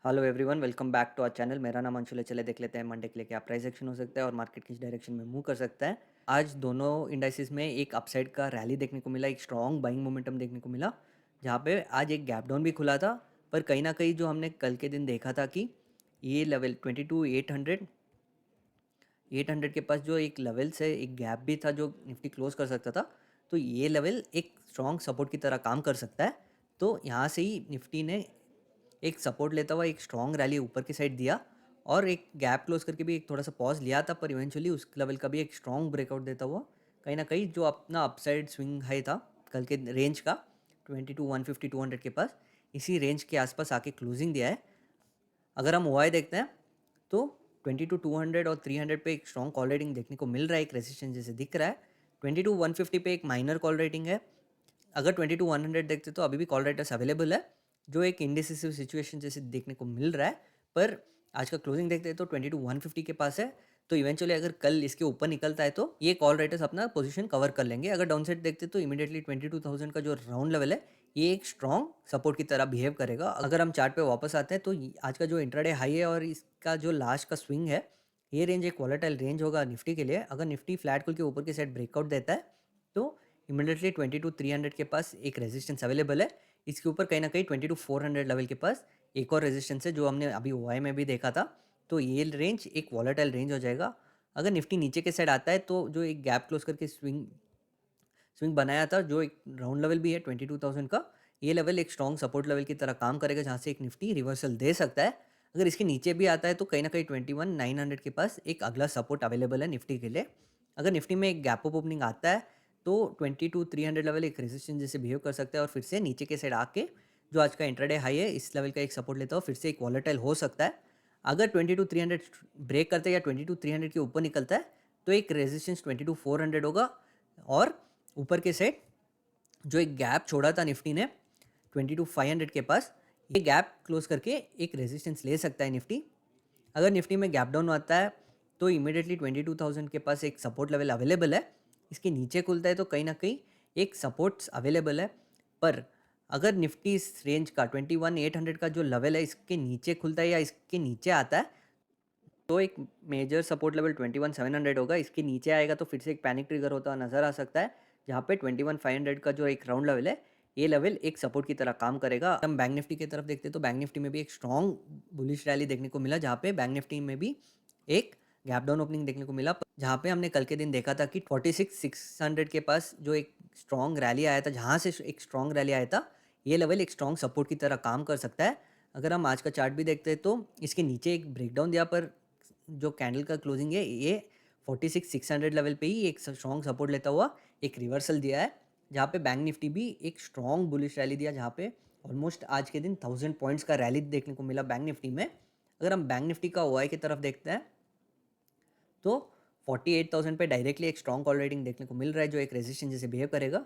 Hello everyone, welcome back to our channel. मेरा नाम अंशुल है। चले देख लेते हैं मंडे के लिए क्या प्राइस एक्शन हो सकता है और मार्केट किस डायरेक्शन में मूव कर सकता है। आज दोनों इंडाइसिस में एक अपसाइड का रैली देखने को मिला, एक स्ट्रॉन्ग बाइंग मोमेंटम देखने को मिला, जहाँ पे आज एक गैप डाउन भी खुला था। पर कहीं ना कहीं जो हमने कल के दिन देखा था कि ये लेवल 22,800 के पास जो एक लेवल से एक गैप भी था जो निफ्टी क्लोज कर सकता था, तो ये लेवल एक स्ट्रॉन्ग सपोर्ट की तरह काम कर सकता है। तो यहाँ से ही निफ्टी ने एक सपोर्ट लेता हुआ एक स्ट्रॉन्ग रैली ऊपर की साइड दिया और एक गैप क्लोज करके भी एक थोड़ा सा पॉज लिया था, पर इवेंचुअली उस लेवल का भी एक स्ट्रॉन्ग ब्रेकआउट देता हुआ कहीं ना कहीं जो अपना अपसाइड स्विंग हाई था कल के रेंज का 22,150-200 के पास, इसी रेंज के आसपास आके क्लोजिंग दिया है। अगर हम ओआई देखते हैं तो 22,200 और 300 पे एक स्ट्रॉन्ग कॉल रेटिंग देखने को मिल रहा है, एक रेजिस्टेंस जैसे दिख रहा है। 22,150 पे एक माइनर कॉल रेटिंग है। अगर 22,100 देखते तो अभी भी कॉल राइटर्स अवेलेबल है, जो एक इंडिसिसिव सिचुएशन जैसे देखने को मिल रहा है। पर आज का क्लोजिंग देखते हैं तो 22,150 के पास है। तो इवेंचुअली अगर कल इसके ऊपर निकलता है तो ये कॉल राइटर्स अपना पोजीशन कवर कर लेंगे। अगर डाउन साइड देखते तो इमीडिएटली 22,000 का जो राउंड लेवल है ये एक स्ट्रॉन्ग सपोर्ट की तरह बिहेव करेगा। अगर हम चार्ट पे वापस आते हैं तो आज का जो इंट्राडे हाई है और इसका जो लास्ट का स्विंग है, ये रेंज एक वॉलेटाइल रेंज होगा निफ्टी के लिए। अगर निफ्टी फ्लैट खुल के ऊपर की साइड ब्रेकआउट देता है तो इमीडिएटली 22,300 के पास एक रेजिस्टेंस अवेलेबल है। इसके ऊपर कहीं ना कहीं 22,400 लेवल के पास एक और रेजिस्टेंस है जो हमने अभी ओआई में भी देखा था। तो ये रेंज एक वॉलेटाइल रेंज हो जाएगा। अगर निफ्टी नीचे के साइड आता है तो जो एक गैप क्लोज करके स्विंग स्विंग बनाया था, जो एक राउंड लेवल भी है 22,000 का, ये लेवल एक स्ट्रॉन्ग सपोर्ट लेवल की तरह काम करेगा, जहाँ से एक निफ्टी रिवर्सल दे सकता है। अगर इसके नीचे भी आता है तो कहीं ना कहीं 21,900 के पास एक अगला सपोर्ट अवेलेबल है निफ्टी के लिए। अगर निफ्टी में एक गैप अप ओपनिंग आता है तो 22,300 लेवल एक रेजिस्टेंस जैसे बिहेव कर सकता है और फिर से नीचे के साइड आके जो आज का इंट्राडे हाई है इस लेवल का एक सपोर्ट लेता हो फिर से एक वॉलेटाइल हो सकता है। अगर 22,300 ब्रेक करता है या 22,300 के ऊपर निकलता है तो एक रेजिस्टेंस 22,400 होगा। और ऊपर के साइड जो एक गैप छोड़ा था निफ्टी ने 22,500 के पास, ये गैप क्लोज करके एक रेजिस्टेंस ले सकता है निफ्टी। अगर निफ्टी में गैप डाउन आता है तो इमीडिएटली 22,000 के पास एक सपोर्ट लेवल अवेलेबल है। इसके नीचे खुलता है तो कहीं ना कहीं एक सपोर्ट्स अवेलेबल है। पर अगर निफ्टी इस रेंज का 21,800 का जो लेवल है इसके नीचे खुलता है या इसके नीचे आता है तो एक मेजर सपोर्ट लेवल 21,700 होगा। इसके नीचे आएगा तो फिर से एक पैनिक ट्रिगर होता हुआ नजर आ सकता है, जहाँ पे 21,500 का जो एक राउंड लेवल है ये लेवल एक सपोर्ट की तरह काम करेगा। हम बैंक निफ्टी की तरफ देखते हैं तो बैंक निफ्टी में भी एक स्ट्रॉन्ग बुलिश रैली देखने को मिला, जहाँ पे बैंक निफ्टी में भी एक गैप डाउन ओपनिंग देखने को मिला, जहाँ पे हमने कल के दिन देखा था कि 46,600 के पास जो एक स्ट्रॉन्ग रैली आया था, जहाँ से एक स्ट्रॉन्ग रैली आया था, ये लेवल एक स्ट्रॉन्ग सपोर्ट की तरह काम कर सकता है। अगर हम आज का चार्ट भी देखते हैं तो इसके नीचे एक ब्रेकडाउन दिया, पर जो कैंडल का क्लोजिंग है ये 46,600 लेवल पे ही एक स्ट्रॉन्ग सपोर्ट लेता हुआ एक रिवर्सल दिया है, जहाँ पे बैंक निफ्टी भी एक स्ट्रॉन्ग बुलिश रैली दिया, जहाँ पे ऑलमोस्ट आज के दिन 1,000 पॉइंट्स का रैली देखने को मिला बैंक निफ्टी में। अगर हम बैंक निफ्टी का ओआई की तरफ देखते हैं तो 48,000 पे डायरेक्टली एक स्ट्रॉन्ग कॉल रेटिंग देखने को मिल रहा है, जो एक रेजिस्टेंस जैसे बिहेव करेगा।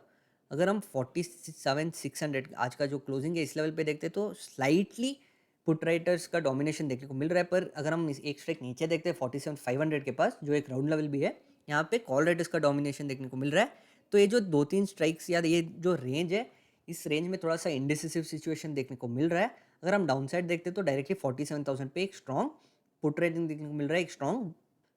अगर हम 47,600 आज का जो क्लोजिंग है इस लेवल पे देखते हैं तो स्लाइटली पुट राइटर्स का डोमिनेशन देखने को मिल रहा है। पर अगर हम एक स्ट्राइक नीचे देखते हैं 47,500 के पास, जो एक राउंड लेवल भी है, यहाँ पे कॉल राइटर्स का डोमिनेशन देखने को मिल रहा है। तो ये जो दो तीन स्ट्राइक्स या ये जो रेंज है, इस रेंज में थोड़ा सा इंडिसिसिव सिचुएशन देखने को मिल रहा है। अगर हम डाउन साइड देखते हैं तो डायरेक्टली 47,000 पे एक स्ट्रॉन्ग पुट रेटिंग देखने को मिल रहा है, एक स्ट्रॉन्ग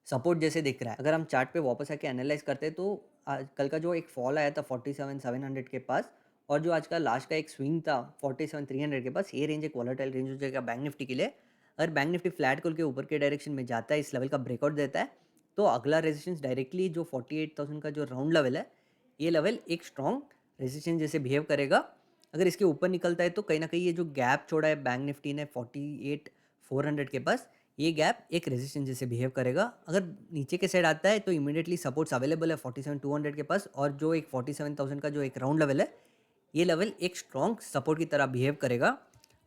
सपोर्ट जैसे दिख रहा है। अगर हम चार्ट पे वापस आके एनालाइज करते हैं तो आज कल का जो एक फॉल आया था 47,700 के पास और जो आज का लास्ट का एक स्विंग था 47,300 के पास, ये रेंज एक वॉलेटाइल रेंज हो जाएगा बैंक निफ्टी के लिए। अगर बैंक निफ्टी फ्लैट खोल के ऊपर के डायरेक्शन में जाता है, इस लेवल का ब्रेकआउट देता है, तो अगला रेजिस्टेंस डायरेक्टली जो 48,000 का जो राउंड लेवल है, ये लेवल एक स्ट्रॉन्ग रेजिस्टेंस जैसे बिहेव करेगा। अगर इसके ऊपर निकलता है तो कहीं ना कहीं ये जो गैप छोड़ा है बैंक निफ्टी ने 48,400 के पास, ये गैप एक रेजिस्टेंस जैसे बिहेव करेगा। अगर नीचे के साइड आता है तो इमीडिएटली सपोर्ट्स अवेलेबल है 47,200 के पास, और जो एक 47,000 का जो एक राउंड लेवल है, ये लेवल एक स्ट्रॉन्ग सपोर्ट की तरह बिहेव करेगा।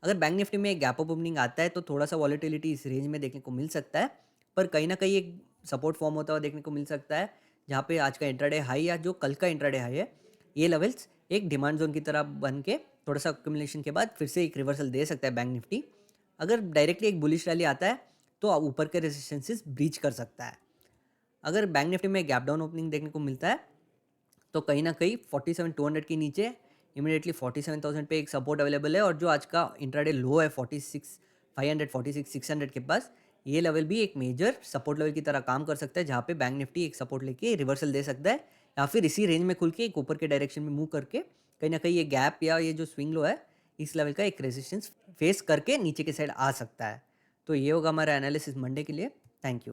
अगर बैंक निफ्टी में एक गैप अप ओपनिंग आता है तो थोड़ा सा वॉलेटिलिटी इस रेंज में देखने को मिल सकता है, पर कहीं ना कहीं एक सपोर्ट फॉर्म होता हुआ देखने को मिल सकता है, जहाँ पे आज का इंट्राडे हाई या जो कल का इंट्राडे हाई है, ये लेवल्स एक डिमांड जोन की तरह बन के थोड़ा सा अक्यूमुलेशन के बाद फिर से एक रिवर्सल दे सकता है बैंक निफ्टी। अगर डायरेक्टली एक बुलिश रैली आता है तो ऊपर के रेजिस्टेंसेस ब्रीच कर सकता है। अगर बैंक निफ्टी में गैप डाउन ओपनिंग देखने को मिलता है तो कहीं ना कहीं 47,200 के नीचे इमीडिएटली 47,000 पे एक सपोर्ट अवेलेबल है, और जो आज का इंट्राडे लो है 546 600 के पास ये लेवल भी एक मेजर सपोर्ट लेवल की तरह काम कर सकता है, जहाँ पे बैंक निफ्टी एक सपोर्ट लेके रिवर्सल दे सकता है, या फिर इसी रेंज में खुल के एक ऊपर के डायरेक्शन में मूव करके कहीं ना कहीं ये गैप या ये जो स्विंग लो है इस लेवल का एक रेजिस्टेंस फेस करके नीचे के साइड आ सकता है। तो ये होगा हमारा एनालिसिस मंडे के लिए। Thank you.